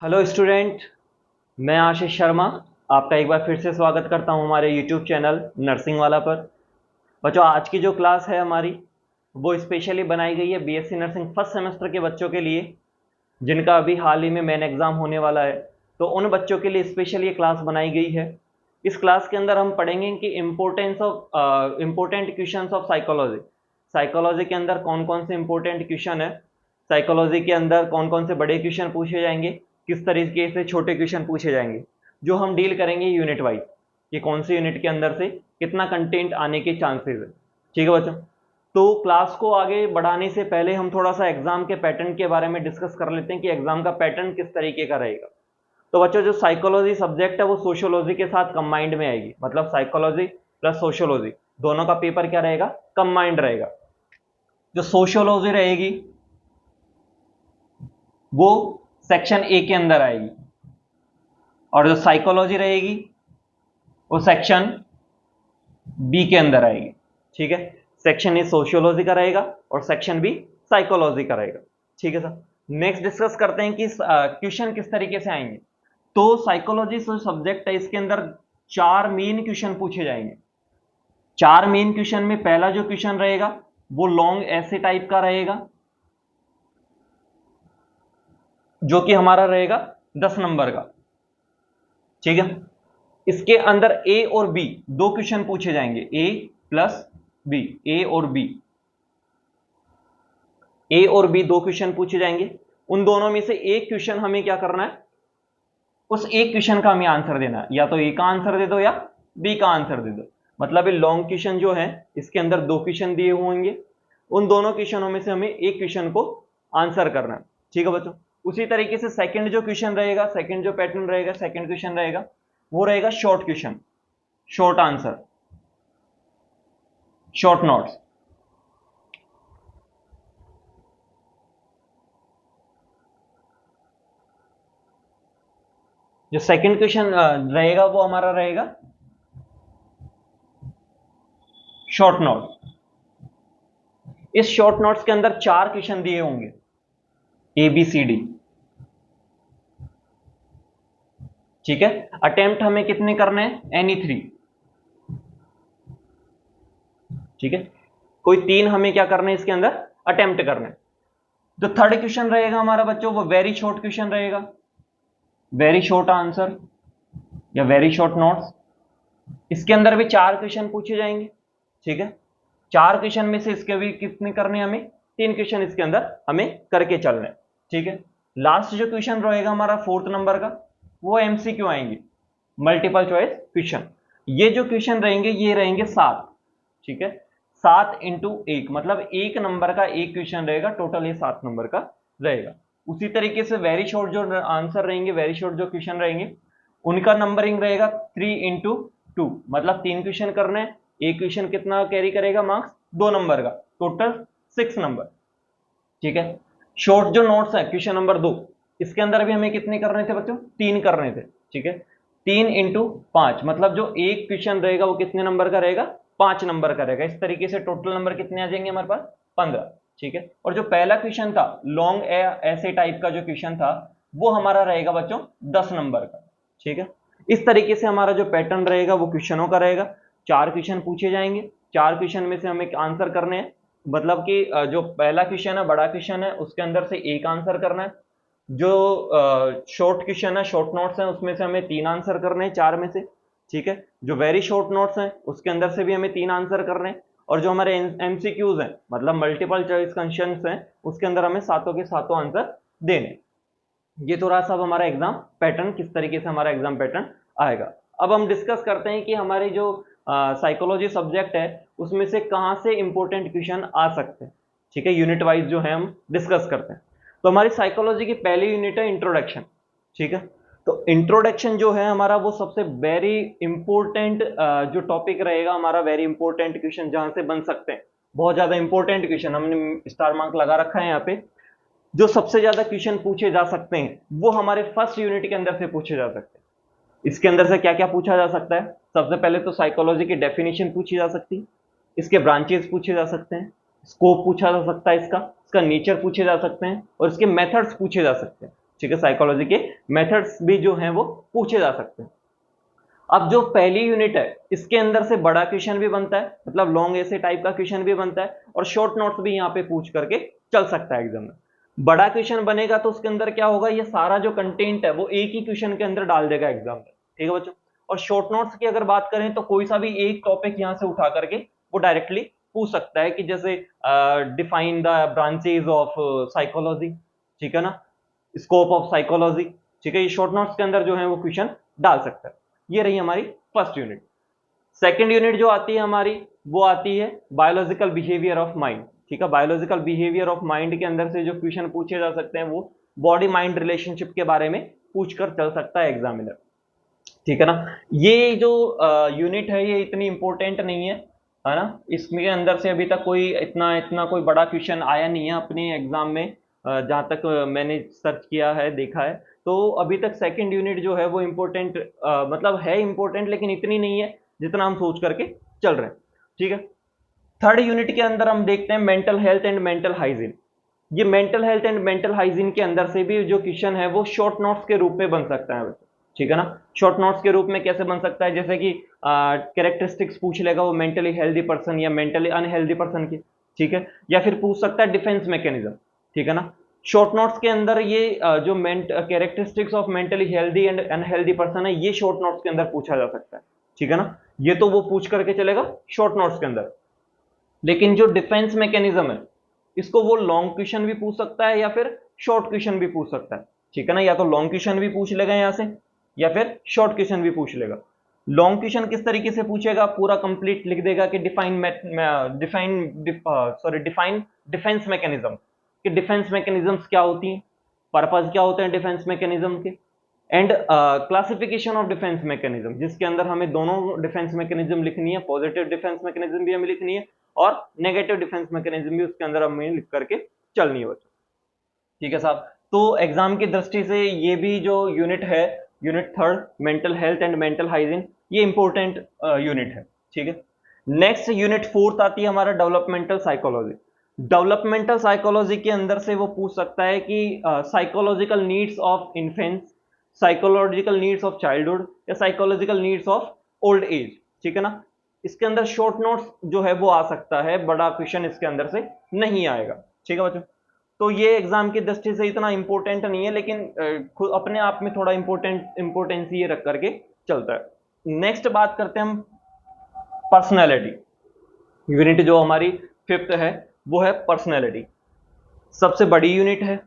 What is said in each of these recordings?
Hello student. मैं आशीष शर्मा आपका एक बार फिर से स्वागत करता हूं हमारे यूट्यूब चैनल नर्सिंग वाला पर। बच्चों, आज की जो क्लास है हमारी वो स्पेशली बनाई गई है बीएससी नर्सिंग फर्स्ट सेमेस्टर के बच्चों के लिए, जिनका अभी हाल ही में मेन एग्ज़ाम होने वाला है। तो उन बच्चों के लिए स्पेशल ये क्लास बनाई गई है। इस क्लास के अंदर हम पढ़ेंगे कि important questions of psychology. Psychology के अंदर कौन कौन से इंपॉर्टेंट क्वेश्चन है, साइकोलॉजी के अंदर कौन कौन से बड़े क्वेश्चन पूछे जाएंगे, किस तरीके से छोटे क्वेश्चन पूछे जाएंगे, जो हम डील करेंगे यूनिट वाइज कि कौन सी यूनिट के अंदर से कितना कंटेंट आने के चांसेस है। ठीक है बच्चों, तो क्लास को आगे बढ़ाने से पहले हम थोड़ा सा एग्जाम के पैटर्न के बारे में डिस्कस कर लेते हैं कि एग्जाम का पैटर्न किस तरीके का रहेगा। तो बच्चों, जो साइकोलॉजी सब्जेक्ट है वो सोशियोलॉजी के साथ कंबाइंड में आएगी, मतलब साइकोलॉजी प्लस सोशियोलॉजी दोनों का पेपर क्या रहेगा, कंबाइंड रहेगा। जो सोशियोलॉजी रहेगी वो सेक्शन ए के अंदर आएगी और जो साइकोलॉजी रहेगी वो सेक्शन बी के अंदर आएगी। ठीक है, सेक्शन ए सोशियोलॉजी का रहेगा और सेक्शन बी साइकोलॉजी का रहेगा। ठीक है सर, नेक्स्ट डिस्कस करते हैं कि क्वेश्चन किस तरीके से आएंगे। तो साइकोलॉजी जो सब्जेक्ट है इसके अंदर 4 मेन क्वेश्चन पूछे जाएंगे। 4 मेन क्वेश्चन में पहला जो क्वेश्चन रहेगा वो लॉन्ग ऐसे टाइप का रहेगा, जो कि हमारा रहेगा 10 नंबर का। ठीक है, इसके अंदर ए और बी दो क्वेश्चन पूछे जाएंगे, ए प्लस बी, ए और बी, ए और बी दो क्वेश्चन पूछे जाएंगे। उन दोनों में से एक क्वेश्चन हमें क्या करना है, उस एक क्वेश्चन का हमें आंसर देना है। या तो ए का आंसर दे दो या बी का आंसर दे दो। मतलब ये लॉन्ग क्वेश्चन जो है इसके अंदर दो क्वेश्चन दिए होंगे, उन दोनों क्वेश्चनों में से हमें एक क्वेश्चन को आंसर करना है। ठीक है बच्चों, उसी तरीके से सेकंड जो क्वेश्चन रहेगा, सेकंड जो पैटर्न रहेगा, सेकंड क्वेश्चन रहेगा वो रहेगा short question, short answer, short notes. जो सेकंड क्वेश्चन रहेगा वो हमारा रहेगा शॉर्ट नोट। इस शॉर्ट नोट्स के अंदर 4 क्वेश्चन दिए होंगे, ए बी सी डी। ठीक है, अटेम्प्ट हमें कितने करने हैं, एनी 3। ठीक है, कोई 3 हमें क्या करने हैं इसके अंदर, अटेम्प्ट करने हैं। जो थर्ड क्वेश्चन रहेगा हमारा बच्चों वो वेरी शॉर्ट क्वेश्चन रहेगा, वेरी शॉर्ट आंसर या वेरी शॉर्ट नोट्स। इसके अंदर भी 4 क्वेश्चन पूछे जाएंगे। ठीक है, 4 क्वेश्चन में से इसके भी कितने करने हैं, हमें 3 क्वेश्चन इसके अंदर हमें करके चलना है। ठीक है, लास्ट जो क्वेश्चन रहेगा हमारा 4th नंबर का वो एमसीक्यू आएंगे, मल्टीपल चॉइस क्वेश्चन। ये जो क्वेश्चन रहेंगे ये रहेंगे 7। ठीक है, 7 इंटू 1 मतलब 1 नंबर का एक क्वेश्चन रहेगा, टोटल ये 7 नंबर का रहेगा। उसी तरीके से वेरी शॉर्ट जो आंसर रहेंगे, वेरी शॉर्ट जो क्वेश्चन रहेंगे उनका नंबरिंग रहेगा 3 इंटू 2, मतलब 3 क्वेश्चन करने हैं। एक क्वेश्चन कितना कैरी करेगा मार्क्स, 2 नंबर का, टोटल 6 नंबर। ठीक है, शॉर्ट जो नोट्स है क्वेश्चन नंबर 2, इसके अंदर भी हमें कितने करने थे बच्चों, 3 करने थे। ठीक है, 3 इंटू 5 मतलब जो एक क्वेश्चन रहेगा वो कितने नंबर का रहेगा, 5 नंबर का रहेगा। इस तरीके से टोटल नंबर कितने आ जाएंगे हमारे पास, 15। ठीक है, और जो पहला क्वेश्चन था लॉन्ग ऐसे टाइप का जो क्वेश्चन था वो हमारा रहेगा बच्चों 10 नंबर का। ठीक है, इस तरीके से हमारा जो पैटर्न रहेगा वो क्वेश्चनों का रहेगा। 4 क्वेश्चन पूछे जाएंगे, 4 क्वेश्चन में से हमें आंसर करने हैं। मतलब कि जो पहला क्वेश्चन है, बड़ा क्वेश्चन है, उसके अंदर से एक आंसर करना है। जो शॉर्ट क्वेश्चन है, शॉर्ट नोट्स हैं, उसमें से हमें 3 आंसर करने हैं 4 में से। ठीक है, जो वेरी शॉर्ट नोट्स हैं उसके अंदर से भी हमें 3 आंसर करने हैं। और जो हमारे एमसीक्यूज हैं मतलब मल्टीपल चॉइस क्वेश्चंस हैं उसके अंदर हमें सातों के सातों आंसर देने। ये तो रहा सब हमारा एग्जाम पैटर्न, किस तरीके से हमारा एग्जाम पैटर्न आएगा। अब हम डिस्कस करते हैं कि हमारी जो साइकोलॉजी सब्जेक्ट है उसमें से कहाँ से इंपॉर्टेंट क्वेश्चन आ सकते हैं। ठीक है, यूनिट वाइज जो है हम डिस्कस करते हैं। तो हमारी साइकोलॉजी की पहली यूनिट है इंट्रोडक्शन। ठीक है, तो इंट्रोडक्शन जो है हमारा वो सबसे वेरी इंपॉर्टेंट जो टॉपिक रहेगा हमारा, वेरी इंपॉर्टेंट क्वेश्चन जहां से बन सकते हैं, बहुत ज्यादा इंपॉर्टेंट क्वेश्चन, हमने स्टार मार्क लगा रखा है यहाँ पे। जो सबसे ज्यादा क्वेश्चन पूछे जा सकते हैं वो हमारे फर्स्ट यूनिट के अंदर से पूछे जा सकते हैं। इसके अंदर से क्या क्या पूछा जा सकता है, सबसे पहले तो साइकोलॉजी की डेफिनेशन पूछी जा सकती है, इसके ब्रांचेस पूछे जा सकते हैं, स्कोप पूछा जा सकता है, इसका इसका नेचर पूछे जा सकते हैं और इसके मेथड्स पूछे जा सकते हैं। ठीक है, साइकोलॉजी के मेथड्स भी जो हैं वो पूछे जा सकते हैं। अब जो पहली यूनिट है इसके अंदर से बड़ा क्वेश्चन भी बनता है, मतलब लॉन्ग ऐसे टाइप का क्वेश्चन भी बनता है, और शॉर्ट नोट्स भी यहाँ पे पूछ करके चल सकता है एग्जाम में। बड़ा क्वेश्चन बनेगा तो उसके अंदर क्या होगा, ये सारा जो कंटेंट है वो एक ही क्वेश्चन के अंदर डाल देगा एग्जाम में, ठीक है बच्चों। और शॉर्ट नोट्स की अगर बात करें तो कोई सा भी एक टॉपिक यहाँ से उठा करके वो डायरेक्टली पूछ सकता है, कि जैसे define the branches of psychology, ठीक है ना, स्कोप ऑफ साइकोलॉजी, ठीक है, ये शॉर्ट नोट्स के अंदर जो है वो क्वेश्चन डाल सकता है। ये रही हमारी फर्स्ट यूनिट। सेकंड यूनिट जो आती है हमारी, वो आती है बायोलॉजिकल बिहेवियर ऑफ माइंड, ठीक है। बायोलॉजिकल बिहेवियर ऑफ माइंड के अंदर से जो क्वेश्चन पूछे जा सकते हैं वो बॉडी माइंड रिलेशनशिप के बारे में पूछकर चल सकता है एग्जामिनर, ठीक है ना। ये जो यूनिट है ये इतनी इंपॉर्टेंट नहीं है ना, इसके अंदर से अभी तक कोई इतना इतना कोई बड़ा क्वेश्चन आया नहीं है अपने एग्जाम में, जहाँ तक मैंने सर्च किया है, देखा है, तो अभी तक सेकंड यूनिट जो है वो इम्पोर्टेंट, मतलब है इम्पोर्टेंट लेकिन इतनी नहीं है जितना हम सोच करके चल रहे हैं, ठीक है। थर्ड यूनिट के अंदर हम देखते हैं mental health and mental hygiene. ये mental health and mental hygiene के अंदर से भी जो क्वेश्चन है वो शॉर्ट नोट्स के रूप में बन सकता है, ठीक है ना। शॉर्ट नोट्स के रूप में कैसे बन सकता है, जैसे कि कैरेक्टरिस्टिक्स पूछ लेगा वो मेंटली हेल्दी पर्सन या मेंटली अनहेल्दी पर्सन की, ठीक है, या फिर पूछ सकता है डिफेंस मैकेनिज्म, ठीक है ना। शॉर्ट नोट्स के अंदर ये जो characteristics of mentally healthy and unhealthy person है, ये शॉर्ट नोट्स के अंदर पूछा जा सकता है, ठीक है ना। ये तो वो पूछ करके चलेगा शॉर्ट नोट्स के अंदर, लेकिन जो डिफेंस मैकेनिज्म है इसको वो लॉन्ग क्वेश्चन भी पूछ सकता है या फिर शॉर्ट क्वेश्चन भी पूछ सकता है, ठीक है ना। या तो लॉन्ग क्वेश्चन भी पूछ लेगा यहां से या फिर शॉर्ट क्वेश्चन भी पूछ लेगा। लॉन्ग क्वेश्चन किस तरीके से पूछेगा, पूरा कंप्लीट लिख देगा कि डिफाइन डिफेंस मैकेनिज्म, कि डिफेंस मैकेनिज्म्स क्या होती हैं, पर्पस क्या होते हैं डिफेंस मैकेनिज्म के, and classification of defence mechanism, जिसके अंदर हमें दोनों डिफेंस मैकेनिज्म लिखनी है, पॉजिटिव डिफेंस मैकेनिज्म भी हमें लिखनी है और नेगेटिव डिफेंस मैकेनिज्म भी उसके अंदर हमें लिख करके चलनी है बच्चों, ठीक है साहब। तो एग्जाम की दृष्टि से ये भी जो यूनिट है, unit third mental health and mental hygiene, ये इंपॉर्टेंट यूनिट है, ठीक है। नेक्स्ट यूनिट फोर्थ आती है हमारा डेवलपमेंटल साइकोलॉजी। डेवलपमेंटल साइकोलॉजी के अंदर से वो पूछ सकता है कि psychological needs of infants, psychological needs of childhood या psychological needs of old age, ठीक है ना। इसके अंदर शॉर्ट नोट्स जो है वो आ सकता है, बड़ा क्वेश्चन इसके अंदर से नहीं आएगा, ठीक है बच्चों। तो ये एग्जाम की दृष्टि से इतना इंपॉर्टेंट नहीं है, लेकिन खुद अपने आप में थोड़ा इंपॉर्टेंस ये रख करके चलता है। नेक्स्ट बात करते हैं हम पर्सनैलिटी। यूनिट जो हमारी फिफ्थ है वो है पर्सनैलिटी। सबसे बड़ी यूनिट है,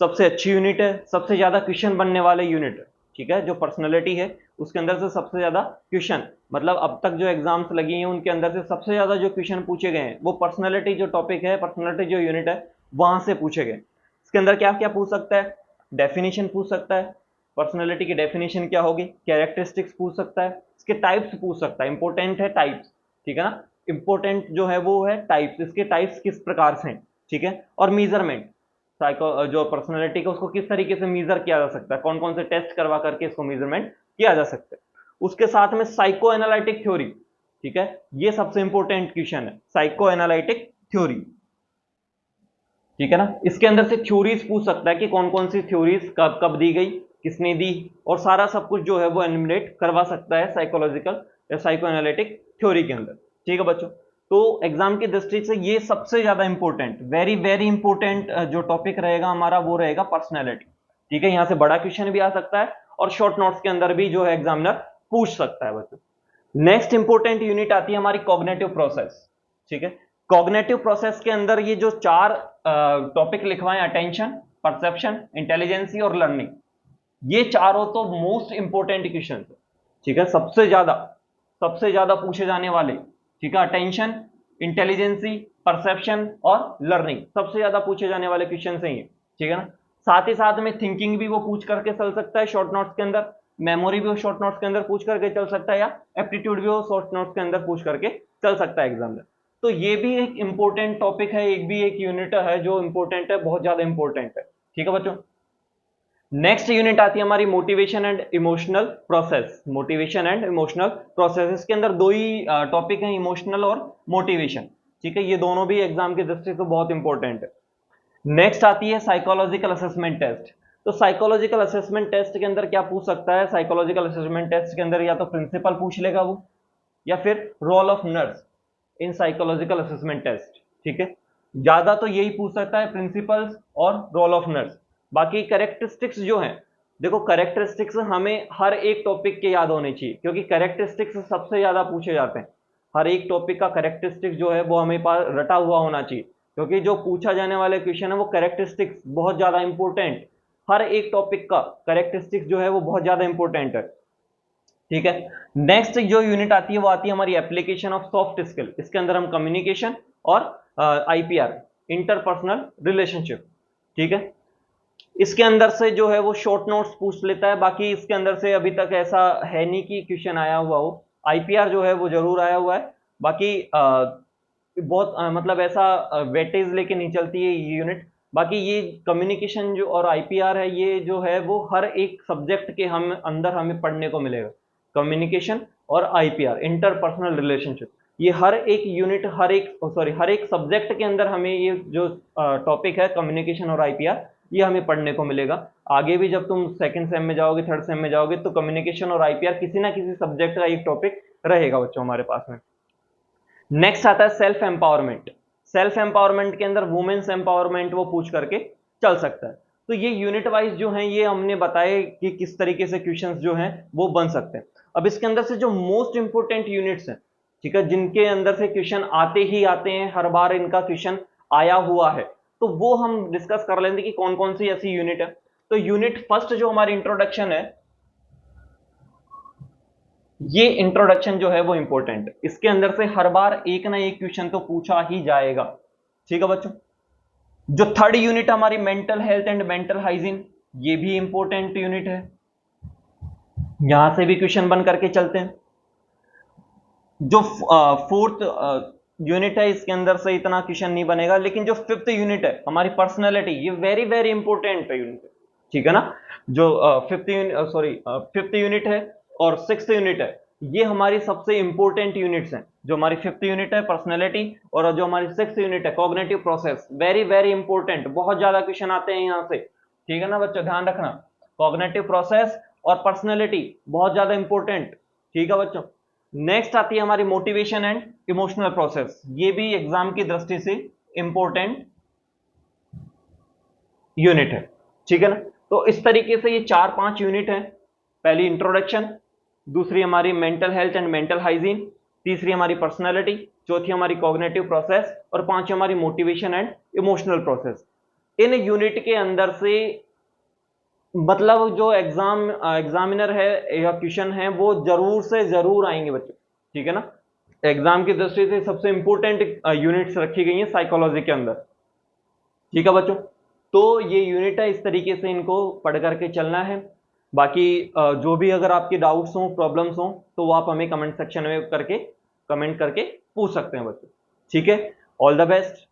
सबसे अच्छी यूनिट है, सबसे ज्यादा क्वेश्चन बनने वाले यूनिट है, ठीक है। जो पर्सनैलिटी है उसके अंदर से सबसे ज्यादा क्वेश्चन, मतलब अब तक जो एग्जाम्स लगी हैं उनके अंदर से सबसे ज्यादा जो क्वेश्चन पूछे गए हैं वो पर्सनैलिटी जो टॉपिक है, पर्सनैलिटी जो यूनिट है वहां से पूछे गए। इसके अंदर क्या क्या पूछ सकता है, डेफिनेशन पूछ सकता है, पर्सनैलिटी की डेफिनेशन क्या होगी, कैरेक्टरिस्टिक्स पूछ सकता है, इसके टाइप्स पूछ सकता है, इंपॉर्टेंट है टाइप्स, ठीक है ना। इंपॉर्टेंट जो है वो है टाइप्स, इसके टाइप्स किस प्रकार से हैं, ठीक है। और मीजरमेंट, साइको जो पर्सनैलिटी का उसको किस तरीके से मीजर किया जा सकता है, कौन कौन से टेस्ट करवा करके इसको मीजरमेंट किया जा सकता है। उसके साथ में साइको एनालिटिक थ्योरी, ठीक है, ये सबसे इंपॉर्टेंट क्वेश्चन है, साइको एनालिटिक थ्योरी, ठीक है ना। इसके अंदर से थ्योरीज पूछ सकता है कि कौन कौन सी थ्योरीज कब कब दी गई, किसने दी, और सारा सब कुछ जो है वो एनिमेट करवा सकता है साइकोलॉजिकल या साइको एनालिटिक थ्योरी के अंदर, ठीक है बच्चों। तो एग्जाम की दृष्टि से ये सबसे ज्यादा इंपॉर्टेंट, वेरी वेरी इंपॉर्टेंट जो टॉपिक रहेगा हमारा वो रहेगा पर्सनैलिटी, ठीक है। यहां से बड़ा क्वेश्चन भी आ सकता है और शॉर्ट नोट्स के अंदर भी जो है एग्जामिनर पूछ सकता है बच्चों। नेक्स्ट इंपॉर्टेंट यूनिट आती है हमारी कॉग्निटिव प्रोसेस, ठीक है। कॉग्निटिव प्रोसेस के अंदर ये जो चार टॉपिक लिखवाएं, अटेंशन, परसेप्शन, इंटेलिजेंसी और लर्निंग, ये चारों तो मोस्ट इंपॉर्टेंट क्वेश्चन है, ठीक है। सबसे ज्यादा पूछे जाने वाले, ठीक है, अटेंशन, इंटेलिजेंसी, परसेप्शन और लर्निंग सबसे ज्यादा पूछे जाने वाले क्वेश्चन है ये, ठीक है ना। साथ ही साथ में थिंकिंग भी वो पूछ करके चल सकता है शॉर्ट नोट्स के अंदर, मेमोरी भी वो शॉर्ट नोट्स के अंदर पूछ करके चल सकता है, या एप्टीट्यूड भी वो शॉर्ट नोट्स के अंदर पूछ करके चल सकता है एग्जाम में। तो ये भी एक इंपॉर्टेंट टॉपिक है, एक भी एक यूनिट है जो इंपॉर्टेंट है, बहुत ज्यादा इंपॉर्टेंट है, ठीक है बच्चों। नेक्स्ट यूनिट आती है हमारी motivation and emotional process. Motivation and emotional process, इसके अंदर दो ही टॉपिक हैं, इमोशनल और मोटिवेशन, ठीक है। ये दोनों भी एग्जाम की दृष्टि से बहुत इंपॉर्टेंट है। नेक्स्ट आती है साइकोलॉजिकल असेसमेंट टेस्ट। तो साइकोलॉजिकल असेसमेंट टेस्ट के अंदर क्या पूछ सकता है, साइकोलॉजिकल असेसमेंट टेस्ट के अंदर या तो प्रिंसिपल पूछ लेगा वो, या फिर role of nurse in psychological assessment test, ठीक है। ज्यादा तो यही पूछ सकता है, प्रिंसिपल्स और रोल ऑफ नर्स। बाकी कैरेक्टरिस्टिक्स जो है, देखो कैरेक्टरिस्टिक्स हमें हर एक टॉपिक के याद होने चाहिए, क्योंकि कैरेक्टरिस्टिक्स सबसे ज्यादा पूछे जाते हैं। हर एक टॉपिक का कैरेक्टरिस्टिक्स जो है वो हमें पास रटा हुआ होना चाहिए, क्योंकि जो पूछा जाने वाले क्वेश्चन है वो कैरेक्टरिस्टिक्स बहुत ज्यादा इंपॉर्टेंट, हर एक टॉपिक का कैरेक्टरिस्टिक्स जो है वो बहुत ज्यादा इंपॉर्टेंट है, ठीक है। नेक्स्ट जो यूनिट आती है वो आती है हमारी एप्लीकेशन ऑफ सॉफ्ट स्किल। इसके अंदर हम कम्युनिकेशन और आईपीआर, इंटरपर्सनल रिलेशनशिप, ठीक है, इसके अंदर से जो है वो शॉर्ट नोट्स पूछ लेता है। बाकी इसके अंदर से अभी तक ऐसा है नहीं कि क्वेश्चन आया हुआ हो। आईपीआर जो है वो जरूर आया हुआ है, बाकी बहुत मतलब ऐसा वेटेज लेके नहीं चलती है ये यूनिट। बाकी ये कम्युनिकेशन जो और आईपीआर है, ये जो है वो हर एक सब्जेक्ट के हम अंदर हमें पढ़ने को मिलेगा। कम्युनिकेशन और आईपीआर, इंटरपर्सनल रिलेशनशिप, ये हर एक यूनिट, हर एक सब्जेक्ट के अंदर हमें ये जो टॉपिक है कम्युनिकेशन और आईपीआर, ये हमें पढ़ने को मिलेगा। आगे भी जब तुम सेकंड सेम में जाओगे, थर्ड सेम में जाओगे, तो कम्युनिकेशन और आईपीआर किसी ना किसी सब्जेक्ट का एक टॉपिक रहेगा बच्चों हमारे पास में। नेक्स्ट आता है सेल्फ एम्पावरमेंट। सेल्फ एम्पावरमेंट के अंदर वुमेन्स एम्पावरमेंट वो पूछ करके चल सकता है। तो ये यूनिट वाइज जो है ये हमने बताए कि किस तरीके से क्वेश्चंस जो हैं वो बन सकते हैं। अब इसके अंदर से जो मोस्ट इंपोर्टेंट यूनिट्स हैं, ठीक है, जिनके अंदर से क्वेश्चन आते ही आते हैं, हर बार इनका क्वेश्चन आया हुआ है, तो वो हम डिस्कस कर लेंगे कि कौन कौन सी ऐसी यूनिट है। तो यूनिट फर्स्ट जो हमारी इंट्रोडक्शन है, ये इंट्रोडक्शन जो है वो इंपॉर्टेंट है। इसके अंदर से हर बार एक ना एक क्वेश्चन तो पूछा ही जाएगा, ठीक है बच्चों। जो थर्ड यूनिट हमारी mental health and mental hygiene, ये भी इंपॉर्टेंट यूनिट है, यहां से भी क्वेश्चन बन करके चलते हैं। जो फोर्थ यूनिट है, इसके अंदर से इतना क्वेश्चन नहीं बनेगा, लेकिन जो फिफ्थ यूनिट है हमारी पर्सनैलिटी, ये वेरी वेरी इंपॉर्टेंट यूनिट है, ठीक है ना। जो फिफ्थ यूनिट है और सिक्स्थ यूनिट है, ये हमारी सबसे इंपॉर्टेंट यूनिट्स हैं। जो हमारी फिफ्थ यूनिट है पर्सनैलिटी, और जो हमारी सिक्स्थ यूनिट है cognitive process, very very important, बहुत ज्यादा क्वेश्चन आते हैं यहां से, ठीक है ना बच्चों, ध्यान रखना। कॉग्निटिव प्रोसेस और पर्सनैलिटी बहुत ज्यादा इंपॉर्टेंट, ठीक है बच्चों। नेक्स्ट आती है हमारी मोटिवेशन एंड इमोशनल प्रोसेस, ये भी एग्जाम की दृष्टि से इंपॉर्टेंट यूनिट है, ठीक है ना। तो इस तरीके से ये 4-5 यूनिट है। पहली इंट्रोडक्शन, दूसरी हमारी mental health and mental hygiene, तीसरी हमारी पर्सनैलिटी, चौथी हमारी कॉग्निटिव प्रोसेस, और पांचवी हमारी motivation and emotional process. In unit के अंदर से मतलब जो एग्जामिनर है या क्वेश्चन है वो जरूर से जरूर आएंगे बच्चों, ठीक है ना। एग्जाम की दृष्टि से सबसे इंपॉर्टेंट यूनिट्स रखी गई हैं साइकोलॉजी के अंदर, ठीक है बच्चों। तो ये यूनिट है, इस तरीके से इनको पढ़ करके चलना है। बाकी जो भी अगर आपके डाउट्स हों, प्रॉब्लम्स हों, तो वो आप हमें कमेंट सेक्शन में कमेंट करके पूछ सकते हैं बच्चों, ठीक है। All the best.